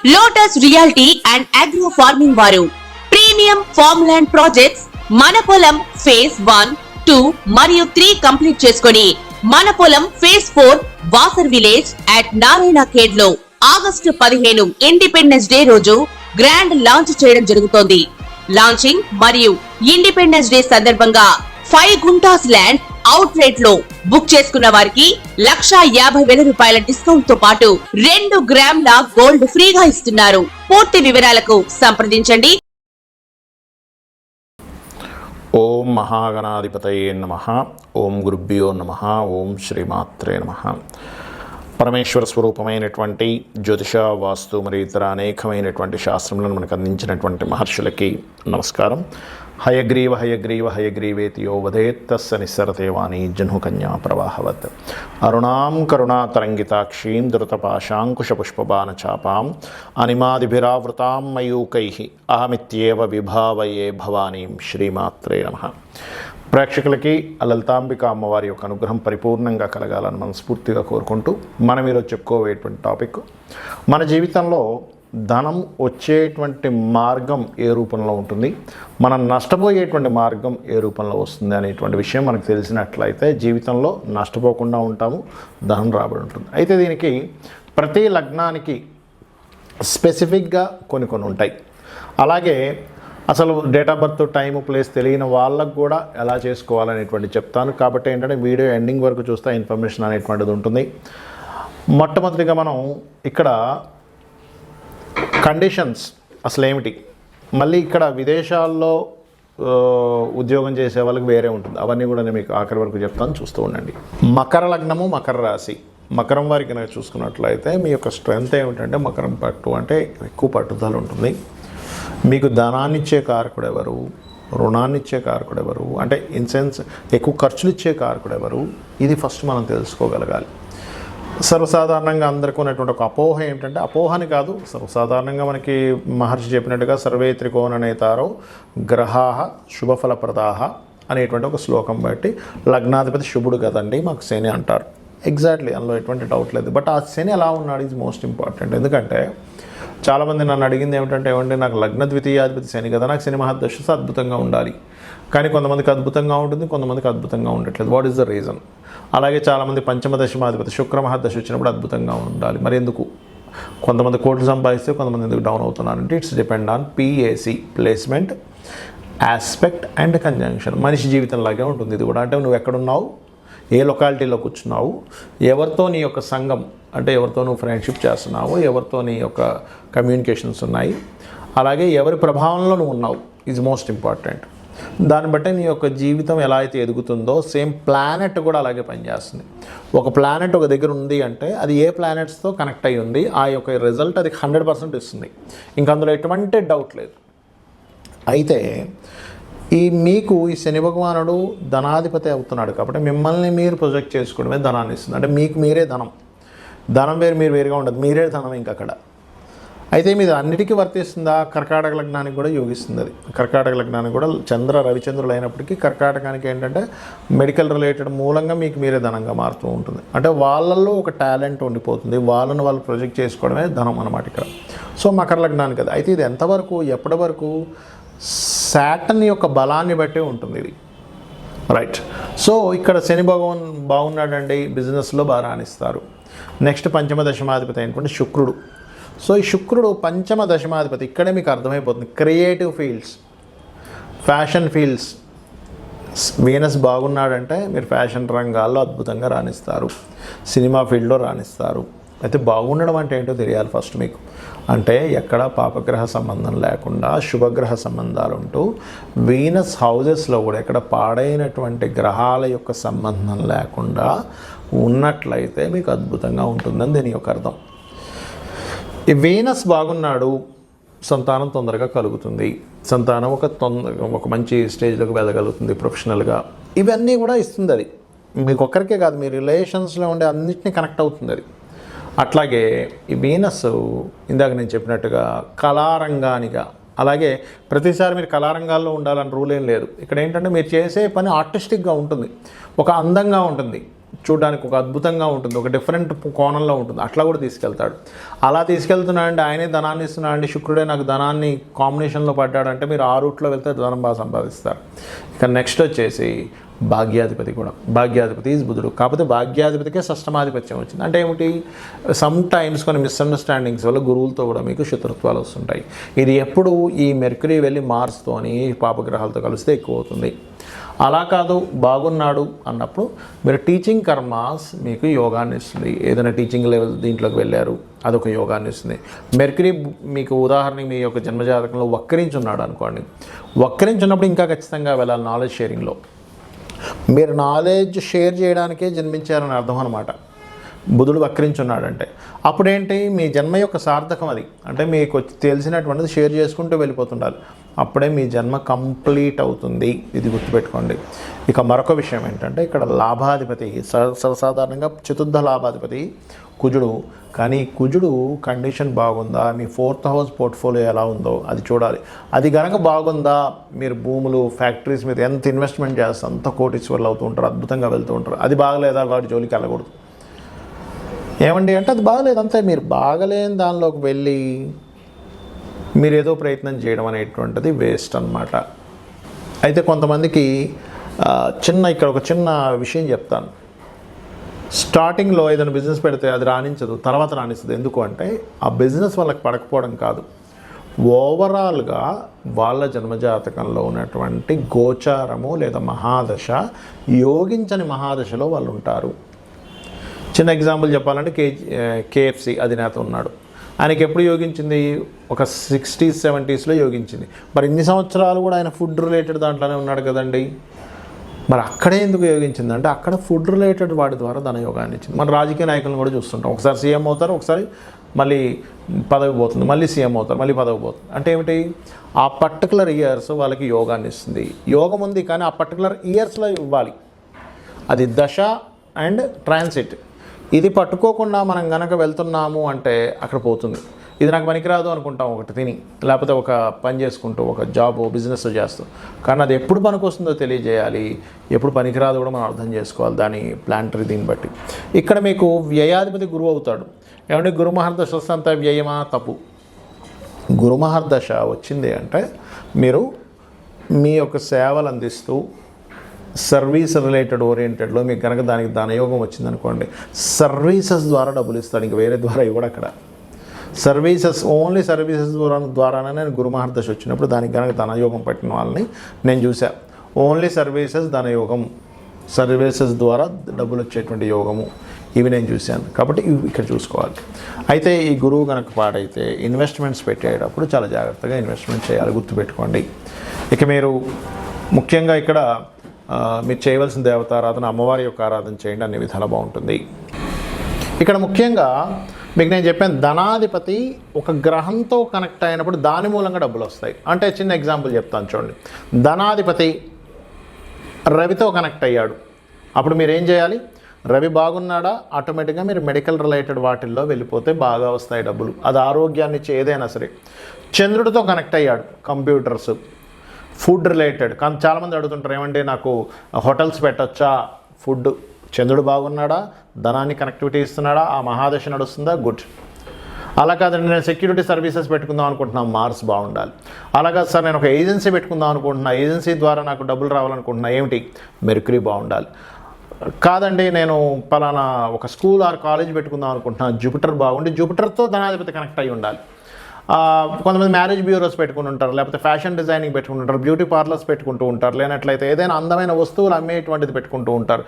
Lotus reality and agro farming వారు premium farm land projects మన పొలం ఫేజ్ 1, 2 మరియు 3 కంప్లీట్ చేసుకొని మన పొలం phase 4 Wasar village at Narayana Khed లో ఆగస్టు 15 ఇండిపెండెన్స్ డే రోజు గ్రాండ్ లాంచ్ చేయడం జరుగుతోంది. లాంచింగ్ మరియు ఇండిపెండెన్స్ డే సందర్భంగా 5 గుంటాస్ ల్యాండ్ అవుట్ రేట్ లో బుక్ చేసుకున్న వారికి 1,50,000 రూపాయల డిస్కౌంట్ తో పాటు 2 గ్రాముల గోల్డ్ ఫ్రీగా ఇస్తున్నారు. పూర్తి వివరాలకు సంప్రదించండి. ఓం మహాగణాధిపతయే నమః. ఓం గురుభ్యో నమః. ఓం శ్రీమాత్రే నమః. పరమేశ్వర స్వరూపమైనటువంటి జ్యోతిష, వాస్తు మరియు ఇతర అనేకమైనటువంటి శాస్త్రములను మనకు అందించినటువంటి మహర్షులకి నమస్కారం. హయగ్రీవ హయగ్రీవ హయగ్రీవేతి యో వదేత్ తస్య నిస్సరతే వాణి జహ్నుకన్యా ప్రవాహవత్. అరుణాం కరుణాతరంగితాక్షీం ధృతపాశాంకుశపుష్పబాణచాపాం అనిమాదిభిరావృతాం మయూకైః అహమిత్యేవ విభావయే భవానీం. శ్రీమాత్రే నమః. ప్రేక్షకులకి లలితాంబిక అమ్మవారి యొక్క అనుగ్రహం పరిపూర్ణంగా కలగాలని మనస్ఫూర్తిగా కోరుకుంటూ మనం ఈరోజు చెప్పుకోవేటువంటి టాపిక్, మన జీవితంలో ధనం వచ్చేటువంటి మార్గం ఏ రూపంలో ఉంటుంది, మనం నష్టపోయేటువంటి మార్గం ఏ రూపంలో వస్తుంది అనేటువంటి విషయం మనకు తెలిసినట్లయితే జీవితంలో నష్టపోకుండా ఉంటాము, ధనం రాబడి ఉంటుంది. అయితే దీనికి ప్రతి లగ్నానికి స్పెసిఫిక్గా కొన్ని ఉంటాయి. అలాగే అసలు date of birth, time, place తెలియని వాళ్ళకు కూడా ఎలా చేసుకోవాలనేటువంటి చెప్తాను. కాబట్టి ఏంటంటే వీడియో ఎండింగ్ వరకు చూస్తే ఇన్ఫర్మేషన్ అనేటువంటిది ఉంటుంది. మొట్టమొదటిగా మనం ఇక్కడ కండిషన్స్ అసలు ఏమిటి, మళ్ళీ ఇక్కడ విదేశాల్లో ఉద్యోగం చేసే వాళ్ళకి వేరే ఉంటుంది, అవన్నీ కూడా నేను మీకు ఆఖరి వరకు చెప్తాను, చూస్తూ ఉండండి. మకర లగ్నము, మకర రాశి. మకరం వారికి కనుక చూసుకున్నట్లయితే మీ యొక్క స్ట్రెంగ్త్ ఏమిటంటే మకరం పట్టు అంటే ఎక్కువ పట్టుదల ఉంటుంది. మీకు ధనాన్ని ఇచ్చే కారకుడు ఎవరు, రుణాన్ని ఇచ్చే కారకుడు ఎవరు, అంటే ఇన్ సెన్స్ ఎక్కువ ఖర్చులు ఇచ్చే కారకుడు ఎవరు, ఇది ఫస్ట్ మనం తెలుసుకోగలగాలి. సర్వసాధారణంగా అందరికీ ఉన్నటువంటి ఒక అపోహ ఏమిటంటే, అపోహని కాదు, సర్వసాధారణంగా మనకి మహర్షి చెప్పినట్టుగా సర్వే త్రికోణ నేతారో గ్రహాః శుభఫలప్రదాః అనేటువంటి ఒక శ్లోకం బట్టి లగ్నాధిపతి శుభుడు కదండి మాకు శని అంటారు. ఎగ్జాక్ట్లీ, అందులో ఎటువంటి డౌట్ లేదు. బట్ ఆ శని ఎలా ఉన్నాడు ఈజ్ మోస్ట్ ఇంపార్టెంట్. ఎందుకంటే చాలామంది నన్ను అడిగింది ఏమిటంటే, ఏమంటే నాకు లగ్న ద్వితీయాధిపతి శని కదా, నాకు శని మహాదశ అద్భుతంగా ఉండాలి, కానీ కొంతమందికి అద్భుతంగా ఉంటుంది, కొంతమందికి అద్భుతంగా ఉండట్లేదు. What is the reason? అలాగే చాలామంది పంచమ దశమాధిపతి శుక్ర మహాదశ వచ్చినప్పుడు అద్భుతంగా ఉండాలి, మరి ఎందుకు? కొంతమంది కోట్లు సంపాదిస్తే కొంతమంది ఎందుకు డౌన్ అవుతున్నారంటే it's depend on P A C, placement, aspect and conjunction. మనిషి జీవితంలాగే ఉంటుంది ఇది కూడా. అంటే నువ్వు ఎక్కడున్నావు, ఏ లొకాలిటీలో కూర్చున్నావు, ఎవరితో నీ యొక్క సంఘం అంటే ఎవరితో నువ్వు ఫ్రెండ్షిప్ చేస్తున్నావు, ఎవరితో నీ యొక్క కమ్యూనికేషన్స్ ఉన్నాయి, అలాగే ఎవరి ప్రభావంలో నువ్వు ఉన్నావు ఈజ్ మోస్ట్ ఇంపార్టెంట్. దాన్ని బట్టి నీ యొక్క జీవితం ఎలా అయితే ఎదుగుతుందో సేమ్ ప్లానెట్ కూడా అలాగే పనిచేస్తుంది. ఒక ప్లానెట్ ఒక దగ్గర ఉంది అంటే అది ఏ ప్లానెట్స్తో కనెక్ట్ అయ్యి ఉంది, ఆ యొక్క రిజల్ట్ అది 100% ఇస్తుంది, ఇంకా అందులో ఎటువంటి డౌట్ లేదు. అయితే మీకు ఈ శని భగవానుడు ధనాధిపతి అవుతున్నాడు కాబట్టి మిమ్మల్ని మీరు ప్రొజెక్ట్ చేసుకోవడమే ధనాన్ని ఇస్తుంది. అంటే మీకు మీరే ధనం, ధనం మీరు వేరుగా ఉండదు, మీరే ధనం ఇంకా అక్కడ. అయితే మీది అన్నిటికీ వర్తిస్తుందా? కర్కాటక లగ్నానికి కూడా యోగిస్తుంది అది. కర్కాటక లగ్నానికి కూడా రవిచంద్రులు అయినప్పటికీ కర్కాటకానికి ఏంటంటే మెడికల్ రిలేటెడ్ మూలంగా మీకు మీరే ధనంగా మారుతూ ఉంటుంది. అంటే వాళ్ళల్లో ఒక టాలెంట్ ఉండిపోతుంది, వాళ్ళను వాళ్ళు ప్రొజెక్ట్ చేసుకోవడమే ధనం అన్నమాట ఇక్కడ. సో మకర లగ్నానికి అది. అయితే ఇది ఎంతవరకు, ఎప్పటి వరకు? శాటర్న్ యొక్క బలాన్ని బట్టే ఉంటుంది ఇది, రైట్. సో ఇక్కడ శని భగవాన్ బాగున్నాడండి, బిజినెస్లో బాగా రాణిస్తారు. నెక్స్ట్ పంచమ దశమాధిపతి అయినటువంటి శుక్రుడు. సో ఈ శుక్రుడు పంచమ దశమాధిపతి, ఇక్కడే మీకు అర్థమైపోతుంది. Creative fields, fashion fields, Venus బాగున్నాడంటే మీరు ఫ్యాషన్ రంగాల్లో అద్భుతంగా రాణిస్తారు, సినిమా ఫీల్డ్లో రాణిస్తారు. అయితే బాగుండడం అంటే ఏంటో తెలియాలి ఫస్ట్ మీకు. అంటే ఎక్కడ పాపగ్రహ సంబంధం లేకుండా శుభగ్రహ సంబంధాలు ఉంటూ వీనస్ హౌజెస్లో కూడా ఎక్కడ పాడైనటువంటి గ్రహాల యొక్క సంబంధం లేకుండా ఉన్నట్లయితే మీకు అద్భుతంగా ఉంటుందని దీని యొక్క అర్థం. ఈ వీనస్ బాగున్నాడు, సంతానం తొందరగా కలుగుతుంది, సంతానం ఒక మంచి స్టేజ్లోకి వెళ్ళగలుగుతుంది ప్రొఫెషనల్గా, ఇవన్నీ కూడా ఇస్తుంది అది. మీకు ఒక్కరికే కాదు, మీ రిలేషన్స్లో ఉండే అన్నిటినీ కనెక్ట్ అవుతుంది అది. అట్లాగే ఈ వీనస్ ఇందాక నేను చెప్పినట్టుగా కళారంగానిగా, అలాగే ప్రతిసారి మీరు కళారంగాల్లో ఉండాలని రూల్ ఏం లేదు. ఇక్కడ ఏంటంటే మీరు చేసే పని ఆర్టిస్టిక్గా ఉంటుంది, ఒక అందంగా ఉంటుంది, చూడడానికి ఒక అద్భుతంగా ఉంటుంది, ఒక డిఫరెంట్ కోణంలో ఉంటుంది, అట్లా కూడా తీసుకెళ్తాడు. అలా తీసుకెళ్తున్నాడంటే ఆయనే ధనాన్ని ఇస్తున్నాడండి, శుక్రుడే నాకు ధనాన్ని కాంబినేషన్లో పడ్డాడంటే మీరు ఆ రూట్లో వెళ్తే ధనం బాగా సంపాదిస్తారు. ఇక నెక్స్ట్ వచ్చేసి భాగ్యాధిపతి కూడా, భాగ్యాధిపతి ఈజ్ బుధుడు. కాకపోతే భాగ్యాధిపతికే షష్టమాధిపత్యం వచ్చింది. అంటే ఏమిటి, సమ్ టైమ్స్ కొన్ని మిస్అండర్స్టాండింగ్స్ వల్ల గురువులతో కూడా మీకు శత్రుత్వాలు వస్తుంటాయి. ఇది ఎప్పుడు ఈ మెర్క్యూరీ వెళ్ళి మార్స్తోని పాపగ్రహాలతో కలిస్తే ఎక్కువ అవుతుంది. అలా కాదు బాగున్నాడు అన్నప్పుడు మీరు టీచింగ్ కర్మాస్ మీకు యోగాన్ని ఇస్తుంది. ఏదైనా టీచింగ్ లెవెల్ దీంట్లోకి వెళ్ళారు, అదొక యోగాన్ని ఇస్తుంది. మెర్క్యూరీ మీకు ఉదాహరణకి మీ యొక్క జన్మజాతకంలో వక్రించున్నాడు అనుకోండి, వక్రించున్నప్పుడు ఇంకా ఖచ్చితంగా వెళ్ళాలి నాలెడ్జ్ షేరింగ్లో. మీరు నాలెడ్జ్ షేర్ చేయడానికే జన్మించారని అర్థం అనమాట. బుధుడు వక్రించున్నాడంటే అప్పుడేంటి, మీ జన్మ యొక్క సార్థకం అది. అంటే మీకు తెలిసినటువంటిది షేర్ చేసుకుంటూ వెళ్ళిపోతుండాలి, అప్పుడే మీ జన్మ కంప్లీట్ అవుతుంది. ఇది గుర్తుపెట్టుకోండి. ఇక మరొక విషయం ఏంటంటే ఇక్కడ లాభాధిపతి సర్వసాధారణంగా చతుర్థ లాభాధిపతి కుజుడు. కానీ కుజుడు కండిషన్ బాగుందా, మీ 4th హౌస్ పోర్ట్ఫోలియో ఎలా ఉందో అది చూడాలి. అది కనుక బాగుందా, మీరు భూములు ఫ్యాక్టరీస్ మీద ఎంత ఇన్వెస్ట్మెంట్ చేస్తే అంత కోటీశ్వర్లు అవుతూ ఉంటారు, అద్భుతంగా వెళ్తూ ఉంటారు. అది బాగలేదా, వాడి జోలికి వెళ్ళకూడదు. ఏమండి అంటే అది బాగలేదు అంతే. మీరు బాగలేని దానిలోకి వెళ్ళి మీరు ఏదో ప్రయత్నం చేయడం అనేటువంటిది వేస్ట్ అన్నమాట. అయితే కొంతమందికి ఇక్కడ ఒక చిన్న విషయం చెప్తాను. స్టార్టింగ్లో ఏదైనా బిజినెస్ పెడితే అది రాణించదు, తర్వాత రాణిస్తుంది. ఎందుకు అంటే ఆ బిజినెస్ వాళ్ళకి పడకపోవడం కాదు, ఓవరాల్గా వాళ్ళ జన్మజాతకంలో ఉన్నటువంటి గోచారము లేదా మహాదశ యోగించని మహాదశలో వాళ్ళు ఉంటారు. చిన్న ఎగ్జాంపుల్ చెప్పాలంటే కేఎఫ్సి అధినేత ఉన్నాడు, ఆయనకి ఎప్పుడు యోగించింది, ఒక 60s 70sలో యోగించింది. మరి ఇన్ని సంవత్సరాలు కూడా ఆయన ఫుడ్ రిలేటెడ్ దాంట్లోనే ఉన్నాడు కదండి. మరి అక్కడే ఎందుకు యోగించింది అంటే అక్కడ ఫుడ్ రిలేటెడ్ వాటి ద్వారా ధన యోగాన్ని ఇచ్చింది. మన రాజకీయ నాయకులను కూడా చూస్తుంటాం, ఒకసారి సీఎం అవుతారు, ఒకసారి మళ్ళీ పదవి పోతుంది, మళ్ళీ సీఎం అవుతారు, మళ్ళీ పదవి పోతుంది. అంటే ఏమిటి, ఆ పర్టికులర్ ఇయర్స్ వాళ్ళకి యోగాన్ని ఇస్తుంది. యోగం ఉంది కానీ ఆ పర్టికులర్ ఇయర్స్లో ఇవ్వాలి. అది దశ అండ్ ట్రాన్సిట్. ఇది పట్టుకోకుండా మనం గనక వెళ్తున్నాము అంటే అక్కడ పోతుంది. ఇది నాకు పనికిరాదు అనుకుంటాం ఒకటి తిని, లేకపోతే ఒక పని చేసుకుంటూ ఒక జాబ్ బిజినెస్ చేస్తూ. కానీ అది ఎప్పుడు పనికి వస్తుందో తెలియజేయాలి, ఎప్పుడు పనికిరాదు కూడా మనం అర్థం చేసుకోవాలి దాని ప్లాంటరీ దీన్ని బట్టి. ఇక్కడ మీకు వ్యయాధిపతి గురువు అవుతాడు. ఏమంటే గురుమహర్దశ వస్తే అంత వ్యయమా, తప్పు. గురుమహర్దశ వచ్చింది అంటే మీరు మీ యొక్క సేవలు అందిస్తూ సర్వీస్ రిలేటెడ్ ఓరియంటెడ్లో మీకు కనుక దానికి ధనయోగం వచ్చిందనుకోండి, సర్వీసెస్ ద్వారా డబ్బులు ఇస్తాడు, ఇంక వేరే ద్వారా ఇవ్వడు. అక్కడ సర్వీసెస్, ఓన్లీ సర్వీసెస్ ద్వారానే నేను గురుమహర్దశ వచ్చినప్పుడు దానికి కనుక ధనయోగం పట్టిన వాళ్ళని నేను చూసా. ఓన్లీ సర్వీసెస్ ధనయోగం, సర్వీసెస్ ద్వారా డబ్బులు వచ్చేటువంటి యోగము, ఇవి నేను చూశాను. కాబట్టి ఇవి ఇక్కడ చూసుకోవాలి. అయితే ఈ గురువు కనుక పాడైతే ఇన్వెస్ట్మెంట్స్ పెట్టేటప్పుడు చాలా జాగ్రత్తగా ఇన్వెస్ట్మెంట్ చేయాలి, గుర్తుపెట్టుకోండి. ఇక మీరు ముఖ్యంగా ఇక్కడ మీరు చేయవలసిన దేవతారాధన, అమ్మవారి యొక్క ఆరాధన చేయండి, అన్ని విధాలా బాగుంటుంది. ఇక్కడ ముఖ్యంగా మీకు నేను చెప్పాను, ధనాధిపతి ఒక గ్రహంతో కనెక్ట్ అయినప్పుడు దాని మూలంగా డబ్బులు వస్తాయి. అంటే చిన్న ఎగ్జాంపుల్ చెప్తాను చూడండి. ధనాధిపతి రవితో కనెక్ట్ అయ్యాడు, అప్పుడు మీరు ఏం చేయాలి, రవి బాగున్నాడా, ఆటోమేటిక్గా మీరు మెడికల్ రిలేటెడ్ వాటిల్లో వెళ్ళిపోతే బాగా వస్తాయి డబ్బులు. అది ఆరోగ్యాన్ని ఇచ్చే ఏదైనా సరే. చంద్రుడితో కనెక్ట్ అయ్యాడు, కంప్యూటర్స్, ఫుడ్ రిలేటెడ్. కానీ చాలామంది అడుగుతుంటారు, ఏమంటే నాకు హోటల్స్ పెట్టచ్చా, ఫుడ్. చంద్రుడు బాగున్నాడా, ధనాన్ని కనెక్టివిటీ ఇస్తున్నాడా, ఆ మహాదశ నడుస్తుందా, గుడ్. అలా కాదండి నేను సెక్యూరిటీ సర్వీసెస్ పెట్టుకుందాం అనుకుంటున్నాను, మార్స్ బాగుండాలి. అలా కాదు సార్ నేను ఒక ఏజెన్సీ పెట్టుకుందాం అనుకుంటున్నా, ఏజెన్సీ ద్వారా నాకు డబ్బులు రావాలనుకుంటున్నా, ఏమిటి, మెర్క్యూరీ బాగుండాలి. కాదండి నేను పలానా ఒక స్కూల్ ఆర్ కాలేజ్ పెట్టుకుందాం అనుకుంటున్నా, జూపిటర్ బాగుండి, జూపిటర్తో ధనాధిపతి కనెక్ట్ అయ్యి ఉండాలి. కొంతమంది మ్యారేజ్ బ్యూరోస్ పెట్టుకుని ఉంటారు, లేకపోతే ఫ్యాషన్ డిజైనింగ్ పెట్టుకుంటూ ఉంటారు, బ్యూటీ పార్లర్స్ పెట్టుకుంటూ ఉంటారు, లేనట్లయితే ఏదైనా అందమైన వస్తువులు అమ్మేటువంటిది పెట్టుకుంటూ ఉంటారు,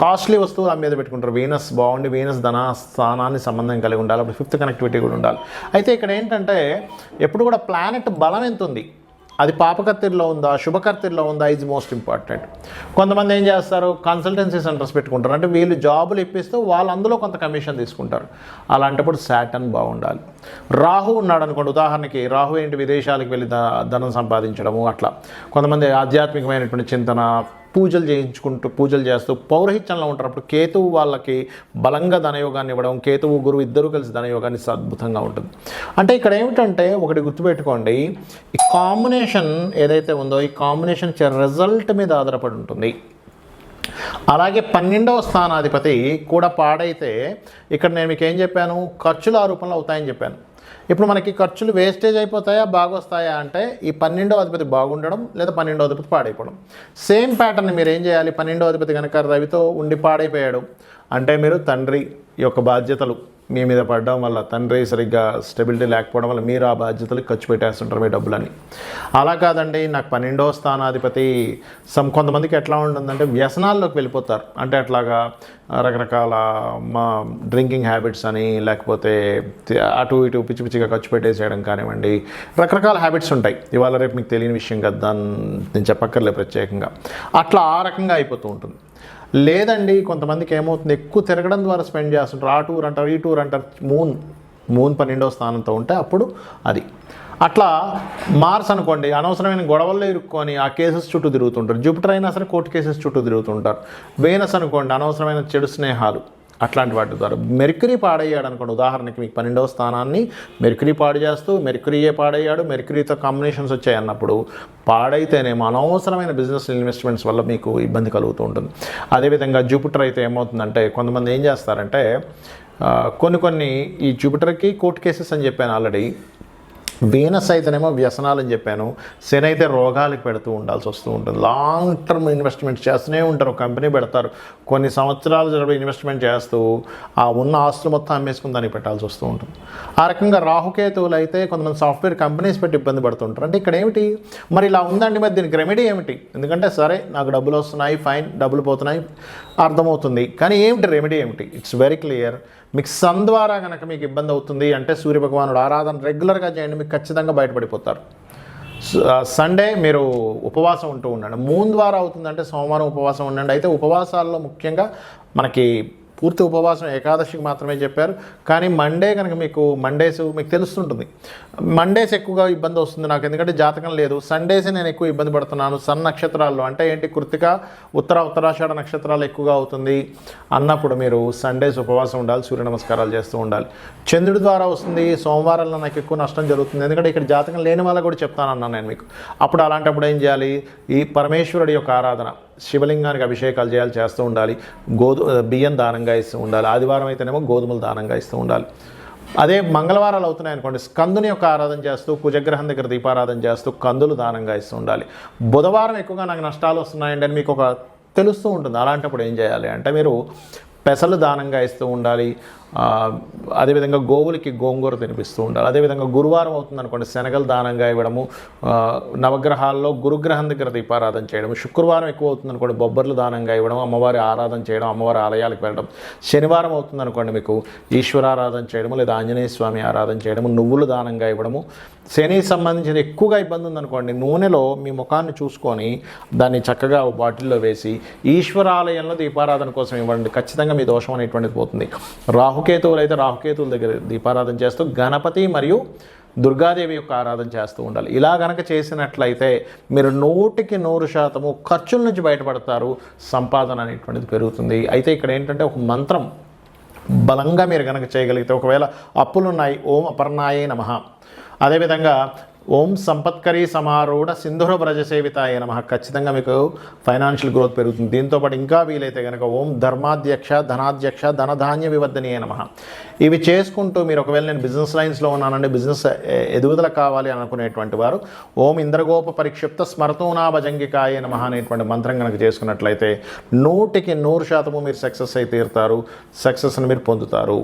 కాస్ట్లీ వస్తువులు అమ్మేది పెట్టుకుంటారు. వీనస్ బాగుండి, వీనస్ ధన స్థానాన్ని సంబంధం కలిగి ఉండాలి, అప్పుడు 5th కనెక్టివిటీ కూడా ఉండాలి. అయితే ఇక్కడ ఏంటంటే ఎప్పుడు కూడా ప్లానెట్ బలం ఎంత ఉంది, అది పాపకర్తెల్లో ఉందా, శుభకర్తెల్లో ఉందా, ఈజ్ మోస్ట్ ఇంపార్టెంట్. కొంతమంది ఏం చేస్తారు, కన్సల్టెన్సీ సెంటర్స్ పెట్టుకుంటారు, అంటే వీళ్ళు జాబులు ఇప్పిస్తూ వాళ్ళు అందులో కొంత కమిషన్ తీసుకుంటారు. అలాంటప్పుడు సాటర్న్ బాగుండాలి. రాహు ఉన్నాడు అనుకోండి, ఉదాహరణకి రాహు ఏంటి, విదేశాలకు వెళ్ళి ధనం సంపాదించడము, అట్లా. కొంతమంది ఆధ్యాత్మికమైనటువంటి చింతన, పూజలు చేస్తూ పౌరహిత్యంలో ఉంటారు. అప్పుడు కేతువు వాళ్ళకి బలంగా ధనయోగాన్ని ఇవ్వడం, కేతువు గురువు ఇద్దరు కలిసి ధనయోగాన్ని అద్భుతంగా ఉంటుంది. అంటే ఇక్కడ ఏమిటంటే ఒకటి గుర్తుపెట్టుకోండి, ఈ కాంబినేషన్ ఏదైతే ఉందో ఈ కాంబినేషన్ రిజల్ట్ మీద ఆధారపడి ఉంటుంది. అలాగే 12వ స్థానాధిపతి కూడా పాడైతే ఇక్కడ నేను మీకు ఏం చెప్పాను, ఖర్చులు ఆ రూపంలో అవుతాయని చెప్పాను. ఇప్పుడు మనకి ఖర్చులు వేస్టేజ్ అయిపోతాయా బాగొస్తాయా అంటే ఈ 12వ అధిపతి బాగుండడం లేదా 12వ అధిపతి పాడైపోవడం. సేమ్ ప్యాటర్న్ మీరు ఏం చేయాలి, 12వ అధిపతి కనుక రవితో ఉండి పాడైపోయాడు అంటే మీరు తండ్రి యొక్క బాధ్యతలు మీ మీద పడడం వల్ల, తండ్రి సరిగ్గా స్టెబిలిటీ లేకపోవడం వల్ల మీరు ఆ బాధ్యతలకు ఖర్చు పెట్టేస్తుంటారు మీ డబ్బులని. అలా కాదండి, నాకు 12వ స్థానాధిపతి కొంతమందికి ఎట్లా ఉంటుందంటే వ్యసనాల్లోకి వెళ్ళిపోతారు. అంటే అట్లాగా రకరకాల డ్రింకింగ్ హ్యాబిట్స్ అని, లేకపోతే అటు ఇటు పిచ్చి పిచ్చిగా ఖర్చు పెట్టేసేయడం కానివ్వండి, రకరకాల హ్యాబిట్స్ ఉంటాయి. ఇవాళ రేపు మీకు తెలియని విషయం కదా, దాన్ని నేను చెప్పక్కర్లేదు ప్రత్యేకంగా. అట్లా ఆ రకంగా అయిపోతూ ఉంటుంది. లేదండి, కొంతమందికి ఏమవుతుంది, ఎక్కువ తిరగడం ద్వారా స్పెండ్ చేస్తుంటారు. ఆ టూర్ అంటారు, ఈ టూర్ అంటారు. మూన్ 12వ స్థానంతో ఉంటే అప్పుడు అది అట్లా. మార్స్ అనుకోండి, అనవసరమైన గొడవల్లో ఇరుక్కొని ఆ కేసెస్ చుట్టూ తిరుగుతుంటారు. జూపిటర్ అయినా సరే కోర్టు కేసెస్ చుట్టూ తిరుగుతుంటారు. వేనస్ అనుకోండి, అనవసరమైన చెడు స్నేహాలు, అట్లాంటి వాటి ద్వారా. మెర్క్యూరీ పాడయ్యాడు అనుకోండి, ఉదాహరణకి మీకు 12వ స్థానాన్ని మెర్క్యూరీ పాడు చేస్తూ, మెర్క్యూరీయే పాడయ్యాడు, మెర్క్యూరీతో కాంబినేషన్స్ వచ్చాయి అన్నప్పుడు పాడైతేనేమో అనవసరమైన బిజినెస్ ఇన్వెస్ట్మెంట్స్ వల్ల మీకు ఇబ్బంది కలుగుతూ ఉంటుంది. అదేవిధంగా జూపిటర్ అయితే ఏమవుతుందంటే, కొంతమంది ఏం చేస్తారంటే కొన్ని ఈ జూపిటర్కి కోర్టు కేసెస్ అని చెప్పాను ఆల్రెడీ. వీనస్ అయితేనేమో వ్యసనాలు అని చెప్పాను. శని అయితే రోగాలకు పెడుతూ ఉండాల్సి వస్తూ ఉంటుంది. లాంగ్ టర్మ్ ఇన్వెస్ట్మెంట్స్ చేస్తూనే ఉంటారు. కంపెనీ పెడతారు, కొన్ని సంవత్సరాలు జరిపి ఇన్వెస్ట్మెంట్ చేస్తూ ఆ ఉన్న ఆస్తులు మొత్తం అమ్మేసుకుని దానికి పెట్టాల్సి వస్తూ ఉంటుంది. ఆ రకంగా రాహుకేతువులు అయితే కొంతమంది సాఫ్ట్వేర్ కంపెనీస్ పెట్టి ఇబ్బంది పడుతుంటారు. అంటే ఇక్కడ ఏమిటి మరి ఇలా ఉందండి, మరి దీనికి రెమెడీ ఏమిటి? ఎందుకంటే సరే నాకు డబ్బులు వస్తున్నాయి, ఫైన్, డబ్బులు పోతున్నాయి, అర్థమవుతుంది. కానీ ఏమిటి రెమెడీ ఏమిటి? It's very clear. మీకు సన్ ద్వారా కనుక మీకు ఇబ్బంది అవుతుంది అంటే సూర్యభగవానుడు ఆరాధన రెగ్యులర్గా చేయండి, మీకు ఖచ్చితంగా బయటపడిపోతారు. సండే మీరు ఉపవాసం ఉంటూ ఉండండి. మూన్ ద్వారా అవుతుందంటే సోమవారం ఉపవాసం ఉండండి. అయితే ఉపవాసాల్లో ముఖ్యంగా మనకి పూర్తి ఉపవాసం ఏకాదశికి మాత్రమే చెప్పారు. కానీ మండే కనుక మండేస్ మీకు తెలుస్తుంటుంది. మండేస్ ఎక్కువగా ఇబ్బంది వస్తుంది నాకు, ఎందుకంటే జాతకం లేదు. సండేసే నేను ఎక్కువ ఇబ్బంది పడుతున్నాను. సన్ నక్షత్రాల్లో అంటే ఏంటి, కృత్తిక, ఉత్తరాషాఢ నక్షత్రాలు ఎక్కువగా అవుతుంది అన్నప్పుడు మీరు సండేస్ ఉపవాసం ఉండాలి, సూర్య నమస్కారాలు చేస్తూ ఉండాలి. చంద్రుడి ద్వారా వస్తుంది, సోమవారంలో నాకు ఎక్కువ నష్టం జరుగుతుంది, ఎందుకంటే ఇక్కడ జాతకం లేని వాళ్ళకు కూడా చెప్తానన్నాను నేను మీకు. అప్పుడు అలాంటప్పుడు ఏం చేయాలి, ఈ పరమేశ్వరుడి యొక్క ఆరాధన, శివలింగానికి అభిషేకాలు చేస్తూ ఉండాలి. బియ్యం దానంగా ఇస్తూ ఉండాలి. ఆదివారం అయితేనేమో గోధుమలు దానంగా ఇస్తూ ఉండాలి. అదే మంగళవారాలు అవుతున్నాయి అనుకోండి, స్కందుని యొక్క ఆరాధన చేస్తూ, కుజగ్రహం దగ్గర దీపారాధన చేస్తూ కందులు దానంగా ఇస్తూ ఉండాలి. బుధవారం ఎక్కువగా నాకు నష్టాలు వస్తున్నాయండి అని మీకు ఒక తెలుస్తూ ఉంటుంది. అలాంటప్పుడు ఏం చేయాలి అంటే మీరు పెసలు దానంగా ఇస్తూ ఉండాలి. అదేవిధంగా గోవులకి గోంగూర తినిపిస్తూ ఉండాలి. అదేవిధంగా గురువారం అవుతుంది అనుకోండి, శనగలు దానంగా ఇవ్వడము, నవగ్రహాల్లో గురుగ్రహం దగ్గర దీపారాధన చేయడం. శుక్రవారం ఎక్కువ అవుతుంది అనుకోండి, బొబ్బర్లు దానంగా ఇవ్వడం, అమ్మవారి ఆరాధన చేయడం, అమ్మవారి ఆలయాలకు వెళ్ళడం. శనివారం అవుతుంది అనుకోండి, మీకు ఈశ్వరారాధన చేయడము లేదా ఆంజనేయ స్వామి ఆరాధన చేయడము, నువ్వులు దానంగా ఇవ్వడము. శనికి సంబంధించిన ఎక్కువగా ఇబ్బంది ఉందనుకోండి, నూనెలో మీ ముఖాన్ని చూసుకొని దాన్ని చక్కగా బాటిల్లో వేసి ఈశ్వరాలయంలో దీపారాధన కోసం ఇవ్వండి. ఖచ్చితంగా మీ దోషం అనేటువంటిది పోతుంది. రాహుకేతువులు అయితే రాహుకేతువుల దగ్గర దీపారాధన చేస్తూ గణపతి మరియు దుర్గాదేవి యొక్క ఆరాధన చేస్తూ ఉండాలి. ఇలా గనక చేసినట్లయితే మీరు 100% ఖర్చుల నుంచి బయటపడతారు, సంపాదన అనేటువంటిది పెరుగుతుంది. అయితే ఇక్కడ ఏంటంటే ఒక మంత్రం బలంగా మీరు కనుక చేయగలిగితే, ఒకవేళ అప్పులున్నాయి, ఓం అపర్ణాయే నమః, అదేవిధంగా ఓం సంపత్కరీ సమారూఢ సింధుర వ్రజ సేవితాయ నమః, ఖచ్చితంగా మీకు ఫైనాన్షియల్ గ్రోత్ పెరుగుతుంది. దీంతోపాటు ఇంకా వీలైతే కనుక ఓం ధర్మాధ్యక్ష ధనాధ్యక్ష ధనధాన్య వివర్ధనీయ నమః, ఇవి చేసుకుంటూ మీరు ఒకవేళ నేను బిజినెస్ లైన్స్లో ఉన్నానండి, బిజినెస్ ఎదుగుదల కావాలి అనుకునేటువంటి వారు ఓం ఇంద్రగోప పరిక్షిప్త స్మరతూనా భజంగికాయ నమః అనేటువంటి మంత్రం కనుక చేసుకున్నట్లయితే 100% మీరు సక్సెస్ అయి తీరుతారు, సక్సెస్ని మీరు పొందుతారు.